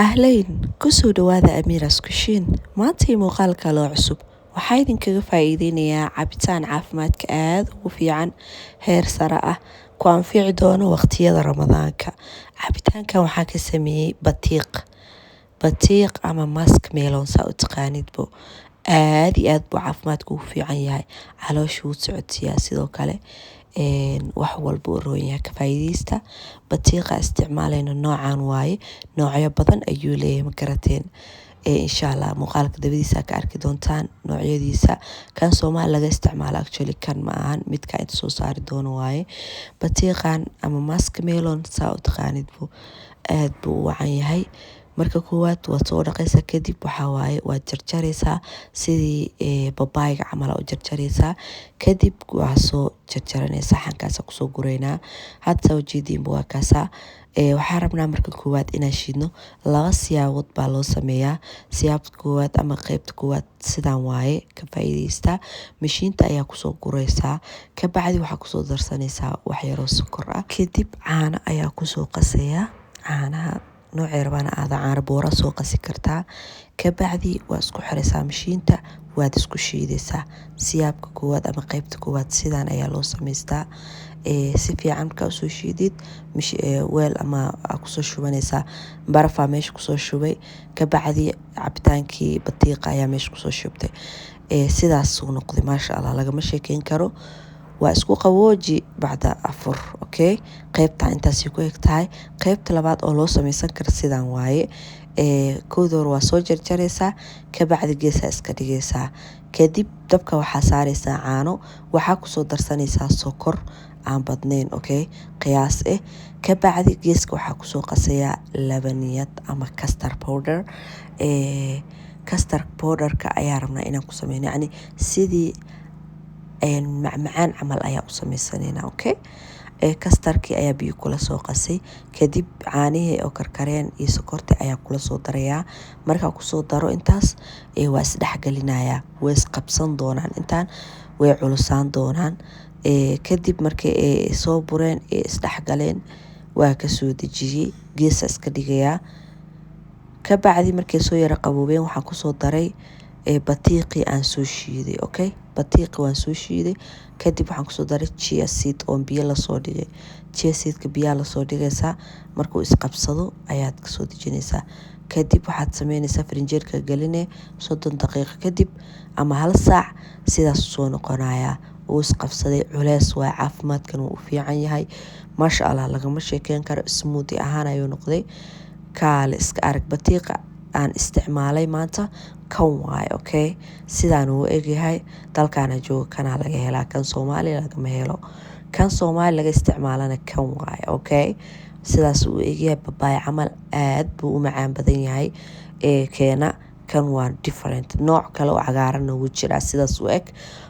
أهلين كسو دواذا أميرا's كوشين maantay muuqaal kaloo cusub waxaa idinkaga faa'iideynayaa cabitaan caafimaadka aad ugu fiican heer sare ah ku anfici doono waqtiyada ramadaanka. Cabitaankan waxaa ka sameeyey batiiq ama musk melon saa u taqaanidbo aad iyo aad buu caafimaadka ugu fiican yahay, caloosha wuu socodsiiyaa sidoo kale wax walba uu roon yahay. Ka faa'iideysta batiiqa isticmaalayna noocan waaye, noocyo badan ayuu leeyahay ma garateen. insha Allah muuqaalka dabadiisa ka arki doontaan noocyadiisa. Kan Soomaali laga isticmaalo actually kan ma ahan midka inta soo saari doono waaye. Batiiqan ama musk melon saa u taqaanidbo aad buu u wacan yahay. Marka koowaad waad soo dhaqaysaa kadib waxaa waaye waad jarjaraysaa sidii babaayga camal u jarjaraysaa, kadib waa soo jarjaranaysaa saxankaas kusoo gureynaa. Hadda soo jeediin waa kaasa waxaa rabnaa marka koowaad inaan shiidno. Laba siyaabood baa loo sameeyaa. Siyaabta koowaad ama qaybta koowaad sidaan waaye. Ka faa'iideysta mashiinta ayaa kusoo guraysaa, ka bacdi waxaa kusoo darsanaysaa wax yar oo sokor ah, kadib caano ayaa kusoo qasayaa. caanaha noocay rabaan caano boora soo qasi kartaa, ka bacdi waa isku xiraysaa mashiinta, waad isku shiidaysaa. Siyaabka koowaad ama qaybta koowaad sidaan ayaa loo samaystaa. si fiican markaa usoo shiidid weel ama kusoo shubanaysaa barafaa meesha kusoo shubay, ka bacdi cabitaankii batiiqa ayaa meesha kusoo shubtay. sidaasuu noqday maasha Allah, lagama sheekeyn karo. waa isku qabooji bacda afur. okay qaybta intaasii ku eg tahay. qaybta labaad oo loo samaysan karo sidaan waaye. kowda hore waa soo jarjaraysaa, ka bacdi geesaa iska dhigaysaa, kadib dabka waxaa saaraysaa caano, waxaa kusoo darsanaysaa sokor aan badnayn qiyaas ka bacdi geeska waxaa kusoo qasayaa labaniyad ama custard powder. custard powderka ayaa rabnaa inaan ku sameyno, yacni sidii macmacaan camal ayaa u samaysanayna. kastarkii ayaa biyo kula soo qasay, kadib caanihii oo karkareen iyo sokortii ayaa kula soo darayaa. markaa kusoo daro intaas waa isdhexgelinayaa, way isqabsan doonaan, intaan way culusaan doonaan. kadib markay soo bureen isdhexgaleen waa kasoo dejiyey, geesa iska dhigayaa. ka bacdi markay soo yara qaboobeen waxaan kusoo daray batiiqii aan soo shiiday. batiiqi waan soo shiiday, kadib waxaan kusoo daray chia seed oo biyo lasoo dhigay. chia seedka biyaha lasoo dhigaysaa, markuu isqabsado ayaad kasoo dejinaysaa. kadib waxaad sameynaysaa farinjeerka geline 30 daqiiqo kadib ama hal saac, sidaas soo noqonayaa. uu isqabsaday, culeys waa caafimaadkan uu u fiican yahay maasha Allah, lagama sheekeyn karo. smoothie ahaan ayuu noqday. kaale iska arag batiiqa aan isticmaalay maanta kan waaye. sidaan uu egyahay dalkaana jooga kana laga helaa, kan Soomaali lagama helo. kan Soomaali laga isticmaalana kan waaye. sidaas uu egyahay babaay camal, aad buu u macaan badan yahay. keena kan waa different, nooc kale oo cagaaran wuu jiraa sidaas u eg.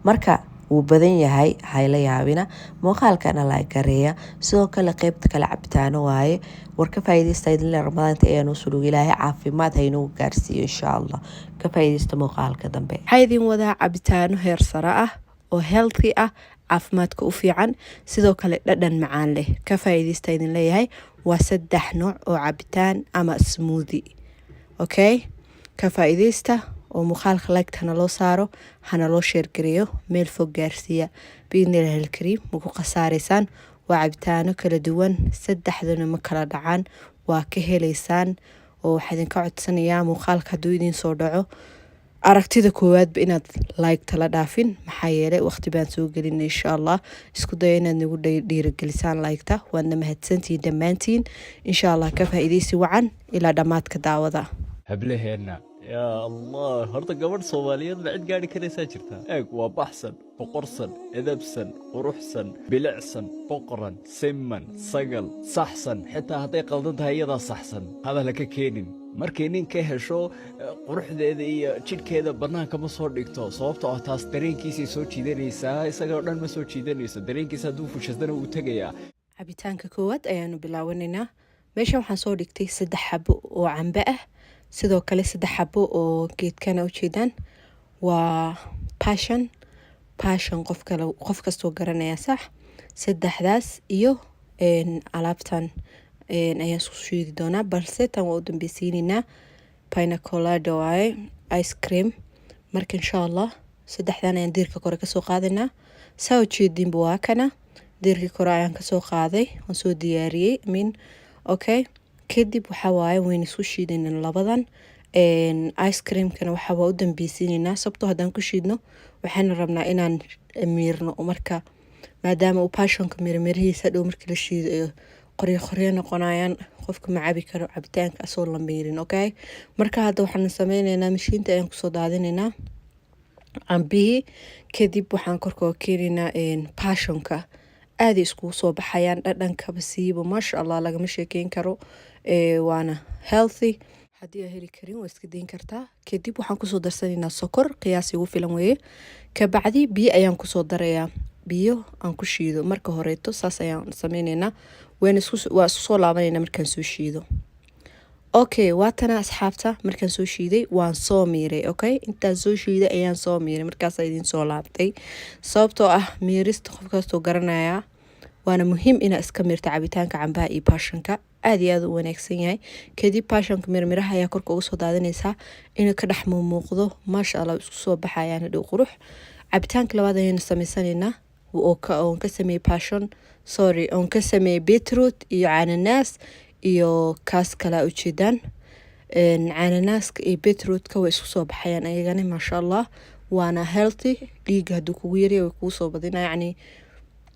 marka wuu badan yahay, hayla yaabina. muuqaalkana la gareeya sidoo kale qaybta kale cabitaano waaye. war ka faa'iideysta idin ramadaanta ee noo soo dhigay, ilaahay caafimaad ha inoo gaarsiiyo insha Allah. ka faa'iideysta muuqaalka dambe. waxaa idin wadaa cabitaano heer sare ah oo healthy ah, caafimaadka u fiican, sidoo kale dhadhan macaan leh. ka faa'iideysta idin leeyahay waa 3 nooc oo cabitaan ama smoothie. ka faa'iideysta oo muuqaalka like hana loo saaro, hana loo share gareeyo, meel fog gaarsiiya biidnilaahi alkariim. ma ku khasaaraysaan. waa cabitaano kala duwan, 3dana ma kala dhacaan, waa ka helaysaan. oo waxaa idinka codsanayaa muuqaalka hadduu idin soo dhaco aragtida koowaadba inaad like tala dhaafin, maxaa yeelay waqti baan soo gelin insha Allah. isku daya inaad nagu dhiirigelisaan like-ta. waadna mahadsantihiin dhammaantiin insha Allah. ka faa'iideysi wacan ilaa dhammaadka daawada. hablaheena yaa allah, horta gabadh Soomaaliyeed ma cid gaari karaysaa jirtaa? eeg waa baxsan, boqorsan, edabsan, quruxsan, bilicsan, boqoran, siman, sagal, saxsan. xitaa hadday qaldan tahay iyadaa saxsan, hadal ka keenin. markay nin ka hesho quruxdeeda iyo jidhkeeda bannaanka ma soo dhigto, sababtoo ah taas dareenkiisay soo jiidanaysaa, isagoo dhan ma soo jiidanayso. dareenkiisa hadduu fushadana wuu tegayaa. cabitaanka koowaad ayaanu bilaawanaynaa. meeshan waxaan soo dhigtay 3 xabo oo cambe ah, sidoo kale 3 xabo oo geedkana u jeedaan waa passion qof kastoo garanaya sax. 3daas iyo alaabtan ayaan isku shiidi doonaa, balse tan waa u dambeysiinaynaa. Pina colada waaye ice cream. Marka insha allah saddexdan ayaan diirka kore kasoo qaadaynaa. saa ujeedinba waa kana diirkii kore ayaan kasoo qaaday, waan soo diyaariyey okay. kadib waxaa waaye wayna isku shiidaynaa labadan. ice creamkana waxaa waa u dambeysiinaynaa, sababtoo haddaan ku shiidno waxaan rabnaa inaan miirno, marka maadaama uu passionka mirmirihiisa dhow markii la shiido qoryo noqonayaan, qofka ma cabi karo cabitaanka asoo la miirin, okay. marka hadda waxaan sameynaynaa mashiinta ayaan kusoo daadinaynaa cambihii, kadib waxaan korkoo keenaynaa passionka. aad iskugu soo baxayaan, dhadhankaba siiba maasha allah lagama sheekeyn karo. waana healthy, haddii aa heli karin waa iska dayn kartaa. kadib waxaan kusoo darsanaynaa sokor qiyaasi ugu filan weeye. kabacdi biyo ayaan kusoo darayaa, biyo aan ku shiido marka horeeto, saas ayaan sameynaynaa. waa isku soo laabanaynaa markaan soo shiido. okay, waatana asxaabta markaan soo shiiday waan soo miiray, okay. intaan soo shiiday ayaan soo miiray, markaas idin soo laabtay, sababtoo ah miirista qof kastoo garanayaa. waana muhiim inaa iska miirta cabitaanka cambaha iyo passionka, aad iyo aad u wanaagsan yahay. kadib passionka mirmiraha ayaa korka uga soo daadinaysaa inuu ka dhex muuqdo, maasha allah isku soo baxayaan hadhow qurux. cabitaanka labaad ayayna samaysanaynaa oon ka sameeyey oon ka sameeyey beetroot iyo cananaas iyo kaas kala ujeedaan. cananaaska iyo beetrootka way isku soo baxayaan ayagana maasha allah, waana healthy. dhiiga hadduu kugu yaryahay way kugu soo badinaa, yacni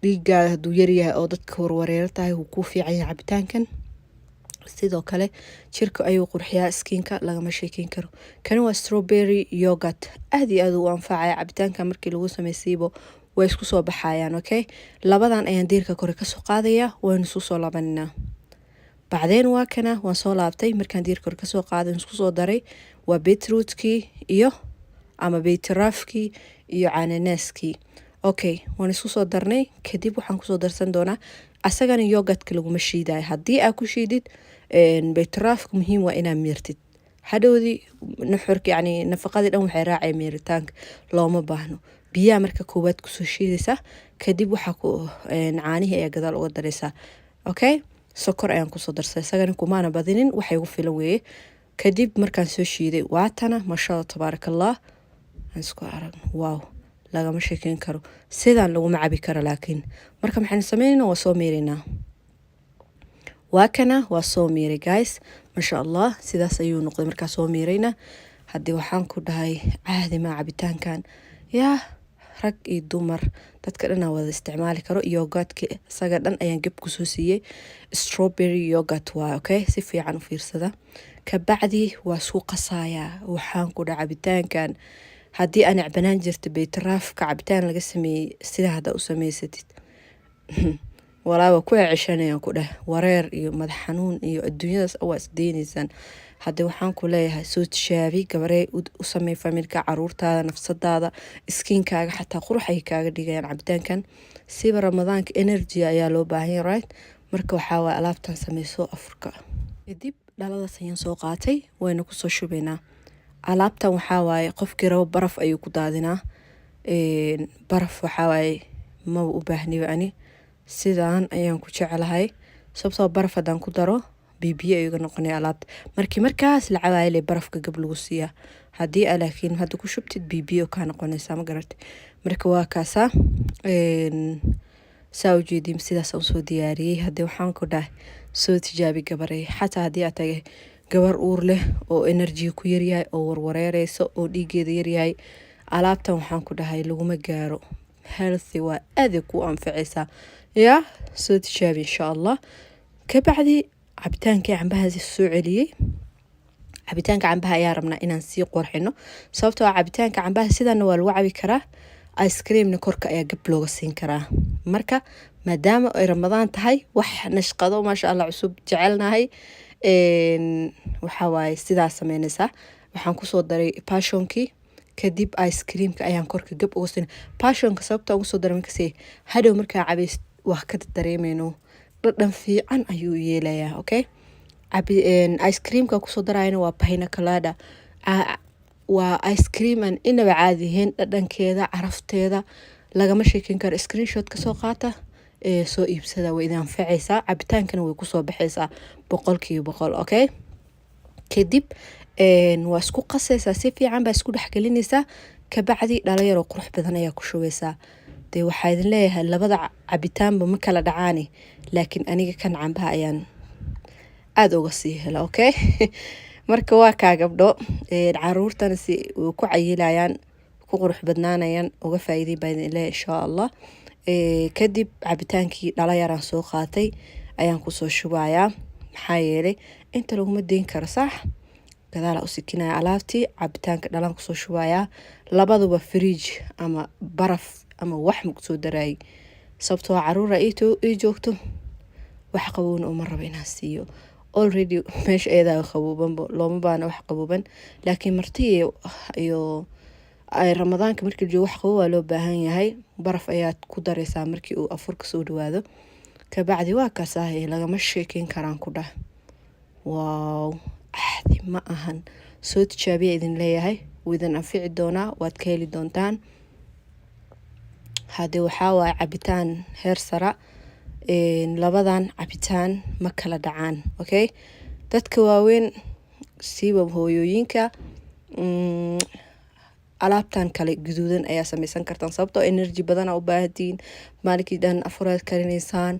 dhiigaada hadduu yaryahay oo dadka warwareero tahay wuu kuu fiican yahay cabitaankan. sidoo kale jirka ayuu qurxiyaa, skinka lagama sheekeyn karo. kani waa strawberry yogurt, aad iyo aad u anfacaya cabitaanka. markii lagu sameysiibo way isku soo baxayaan, okay. labadan ayaan diirka kore kasoo qaadaya, waynu isku soo laabaninaa. bacdeen waa kana waan soo laabtay, markaan diirka kore kasoo qaaday isku soo daray waa beetrootkii iyo ama beetraafkii iyo cananaaskii, okay. waan isku soo darnay. kadib waxaan kusoo darsan doonaa asagana yogurtka laguma shiidayo. haddii aa ku shiidid beetraafka muhiim waa inaa miirtid, hadhowdii nuxurka yacni nafaqadii dhan waxay raacay miiritaanka, looma baahno. biyaha marka koowaad kusoo shiidaysaa, kadib waxaa caanihii ayaa gadaal uga daraysaa, okay. sokor ayaan kusoo darsay, isagana kumaana badinin, waxay ugu filan weeye. kadib markaan soo shiiday waatana maasha allah tabaaraka allah, isku arag wow, lagama sheekeyn karo. sidaan laguma cabi karo, laakiin marka maxaan sameynayna waa soo miiraynaa. waa kana waa soo miiray guys, maasha allah sidaas ayuu noqday markaa soo miirayna. haddii waxaan ku dhahay caadi ma cabitaankan, yaa rag iyo dumar dadka dhan wada isticmaali karo. yogurtka isaga dhan ayaan gab kusoo siiyey, strawberry yogurt waa, okay. si fiican u fiirsada. kabacdi waa isku qasayaa, waxaan ku dhahay cabitaankan haddii aan necbanaan jirta beetraafka cabitaan laga sameeyey sida hadda u samaysatid walaa waa ku ceshanayaan ku dheh, wareer iyo madax xanuun iyo adduunyadaas waa isdeynaysaan. haddii waxaan ku leeyahay soo tishaabi gabaree u sameey familka, caruurtaada, nafsadaada, skinkaaga xataa qurux ay kaaga dhigayaan cabitaankan. siba ramadaanka energy ayaa loo baahan yahay, right. marka waxaa waay alaabtan sameyso afurka. kadib dhaladaas ayaan soo qaatay, wayna kusoo shubaynaa. alaabtan waxaa waaye qofkii rabo baraf ayuu ku daadinaa. baraf waxaa waaye maba u baahniba ani, sidaan ayaan ku jeclahay, sababtoo baraf haddaan ku daro bibiyo ayuga noqonaya alaabta. markaas la cabaaya le barafka gab lagu siiyaa, haddii laakiin hadda ku shubtid bibiyo kaa noqonaysaa, ma garatay. marka waa kaasaa saa ujeediin sidaas aan soo diyaariyey. haddii waxaan ku dhahay soo tijaabi gabarey, xataa haddii aad tagay gabar uur leh oo energy ku yaryahay oo warwareereysa oo dhiigeeda yaryahay, alaabtan waxaan ku dhahay laguma gaaro, healthy waa, aad ku anfacaysaa, yaa soo tijaabi insha allah. kabacdi cabitaankii cambahaasi soo celiyey. cabitaanka cambaha ayaa rabnaa inaan sii qorxino, sababtoo ah cabitaanka cambaha sidaana waa lagu cabi karaa, ice creamna korka ayaa gab looga siin karaa. marka maadaama ay ramadaan tahay, wax nashqado maasha allah cusub jecelnahay, waxaa waaye sidaas sameynaysaa. waxaan kusoo daray passionkii, kadib ice creamka ayaan korka gab uga siin. passionka sababta ugu soo daray markaas hadhow markaa cabays wax ka dareemeyno, dhadhan fiican ayuu yeelayaa, okay. ice creamka kusoo darayna waa pina colada, waa ice cream aan inaba caadi ahayn, dhadhankeeda, carafteeda lagama sheekeyn karo. screenshot ka soo qaata soo iibsada way idin anfacaysaa cabitaankana way kusoo baxaysaa 100%. okay kadib waa isku qasaysaa si fiican baa isku dhexgelinaysaa kabacdi dhalo yar oo qurux badan ayaa ku shubeysaa dee waxaa idin leeyahay labada cabitaanba ma kala dhacaani laakiin aniga kan cambaha ayaan aad uga sii hela okay marka waa kaa gabdho caruurtana si ku cayilayaan ku qurux badnaanayaan uga faa'iiday baa idin leeyahay insha Allah kadib cabitaankii dhalo yaraan soo qaatay ayaan kusoo shubayaa maxaa yeelay inta laguma deyn karo sax gadaal u sikinaya alaabtii cabitaanka dhalan kusoo shubayaa labaduba fridge ama baraf ama wax ma soo daray sababtoo caruura ii joogto wax qaboon oo ma rabo inaan siiyo already meesha eedaa qabooban looma baana wax qabooban laakiin martii iyo ay ramadaanka markii joogo wax qaboob waa loo baahan yahay baraf ayaad ku dareysaa markii uu afurka soo dhawaado kabacdi waa kaasaahay lagama sheekeyn karaan ku dhah wow ahdi ma ahan soo tijaabiya idin leeyahay widan anfici doonaa waad ka heli doontaan hadee waxaa waay cabitaan heer sara labadan cabitaan ma kala dhacaan okay dadka waaweyn siiba hooyooyinka alaabtan kale guduudan ayaa samaysan kartaan sababtoo energy badan u baahatiin maalinkii dhan afuraad karinaysaan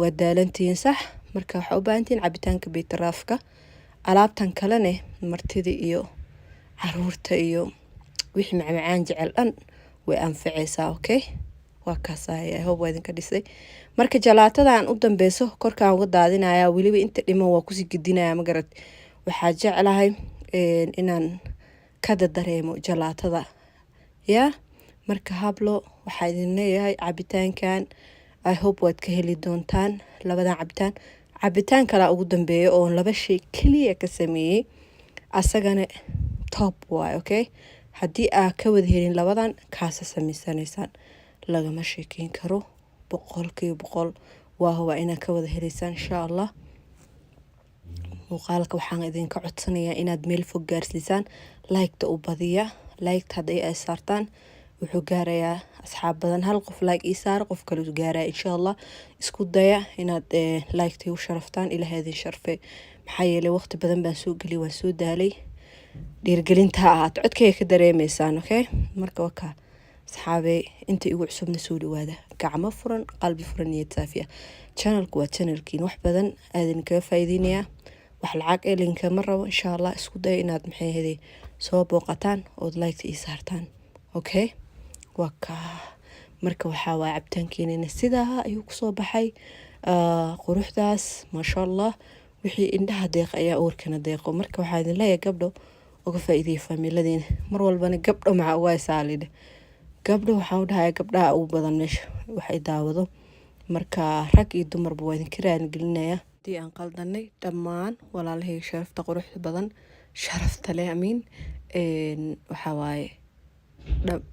waa daalantiin sax marka waxa u baahantiin cabitaanka beetaraafka alaabtan kalene martida iyo caruurta iyo wixii macmacaan jecel dhan way anfacaysaa okay waa kaasay I hope idin ka dhisay marka jalaatadan u dambeyso korkaan uga daadinaya waliba inta dhiman waa ku sii gidinaya ma garad waxa jecelahay inaan kada dareemo jalaatada ya marka hablo waxa idin leeyahay cabitaankan I hope waad ka heli doontaan labadan cabitaan kala ugu dambeeyo oo laba shay kaliya ka sameeyay asagana top way okay haddii aad ka wada helin labadan kaasa sameysanaysaan lagama sheekeyn karo 100% waa inaad ka wada helaysaan insha Allah muuqaalka waxaan idinka codsanayaa inaad meel fog gaarsiisaan like-ta u badiya like haday ay saartaan wuxuu gaarayaa asxaab badan hal qof like ii saar qof kale uu gaaraya insha Allah isku daya inaad like-ta u sharaftaan ilaahay idin sharfe maxaa yeelay waqti badan baan soo gali waan soo daalay dhiirgelinta aad codkayga ka dareemeysaan okay marka waka asxaabe inta igu cusubna soo dhawaada gacmo furan qalbi furan niyad saafiya channelku waa channelkiin wax badan aadin kaga faa'iideynaya wax lacag ee linka ma rabo insha Allah isku day inaad maxay heday soo booqataan oo like ii saartaan okay waka marka waxa waa cabitaankeena sidaa ayuu ku soo baxay quruxdaas ma sha Allah wixii indhaha deeq ayaa uurkana deeqo marka waxa idin leeyahay gabdho uga faa'iideey familiadina mar walbana gabdho ma waa saalid gabdho waxa u dhahay gabdhaha ugu badan meesha waxay daawado marka rag iyo dumarba waa idin kiraan gelinaya tii aan qaldanay dhammaan walaalahay sharafta quruxda badan sharafta leh amiin waxa waaye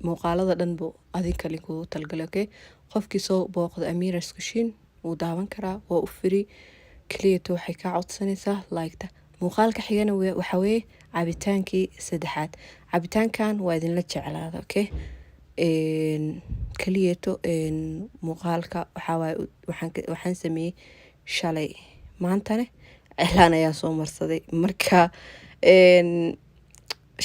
muuqaalada dhan buu adin kale ku talgalay okay qofkii soo booqdo Amira's Kitchen uu daawan karaa waa u free kaliya waxay ka codsanaysaa like-ta muuqaalka xigana waxa weeye cabitaankii saddexaad cabitaankan waa idin la jeclaada okay kaliya muuqaalka waxa waaye waxaan sameeyay shalay maantana cilaan ayaa soo marsaday marka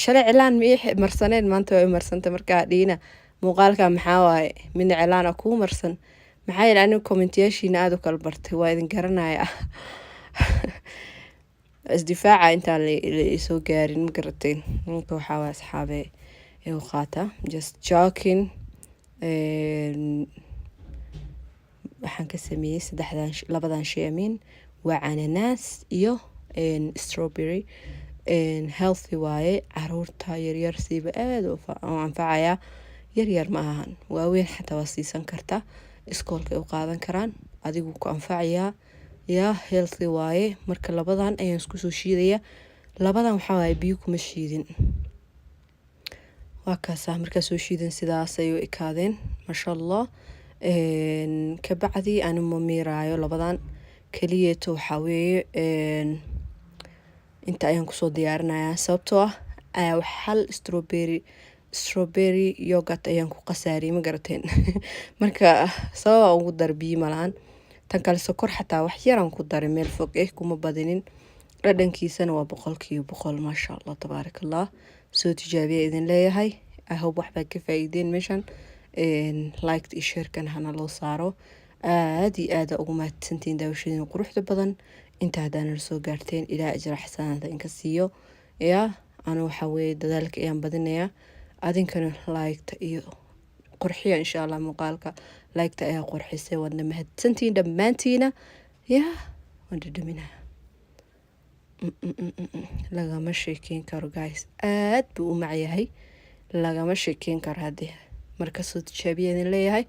shalay cilaan ma marsaneen maanta way marsantay marka dhiina muuqaalka maxaa waaye min cilaan ku marsan maxay ilaanin comment-yaashiina aad u kala bartay waa idin garanaya isdifaaca inta la soo gaarin ma garateen marka waxa waa asxaabe ee qaata just joking waxaan ka sameeyay labadan shay amiin waa ananas iyo strawberry healthy waaye caruurta yaryar siiba aad u anfacaya yaryar ma ahan waaweyn xataa waa siisan kartaa iskoolka u qaadan karaan adigu ku anfacaya ya healthy waaye marka labadan ayaan isku soo shiidaya labadan waxa waaye biyo kuma shiidin waa kaasa marka soo shiidan sidaas ay u ekaadeen ma sha Allah ka bacdi aan miiraayo labadan kaliya waxa weeye inta ayaan ku soo diyaarinayaa sababtoo ah hal strawberry strawberry yogurt ayaan ku qasaariyey ma garateen marka sababa ugu dar biyo malaan tan kale sokor xataa wax yaraan ku daray meel fog kuma badinin dhadhankiisana waa 100% maasha Allah tabaarakallah soo tijaabiya idin leeyahay I hope wax baad ka faa'iideen meeshan like iyo share kan hana loo saaro aad iyo aad ugu mahadsantiin daawashadiina quruxda badan inta hadaan soo gaarteen ilaa ajra xasaanada in ka siiyo ana waxa weeye dadaalka ayaan badinayaa adinkana like iyo qurxiya insha Allah muuqaalka like ayaa qurxisay wadna mahadsantiin dhamaantiina wada dhaminaa lagama sheekeyn karo guys aad buu u macyahay lagama sheekeyn karo hadii marka soo tijaabiyeen leeyahay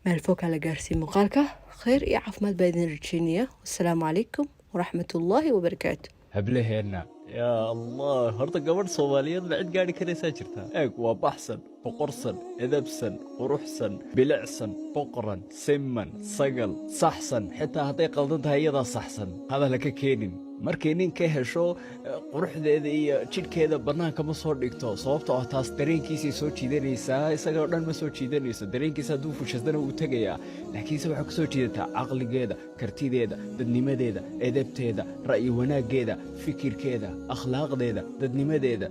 meel fog la gaarsiin muuqaalka khayr iyo caafimaad baa idin rajeynayaa wassalaamu calaykum waraxmatullaahi wabarakaatu hablaheena yaa allah horta gabadh soomaaliyeed ma cid gaadhi karaysaa jirtaa waa baxsan boqorsan edabsan quruxsan bilicsan boqoran siman sagal saxsan xitaa hadday qaldan tahay iyadaa saxsan hadal ka keenin markay nin ka hesho quruxdeeda iyo jidhkeeda bannaanka ma soo dhigto sababtoo ah taas dareenkiisay soo jiidanaysaa isagoo dhan ma soo jiidanayso dareenkiisa hadduu fushadana wuu tegayaa laakiinse waxaa ku soo jiidataa caqligeeda kartideeda dadnimadeeda edabteeda ra'yi wanaaggeeda fikirkeeda akhlaaqdeeda dadnimadeeda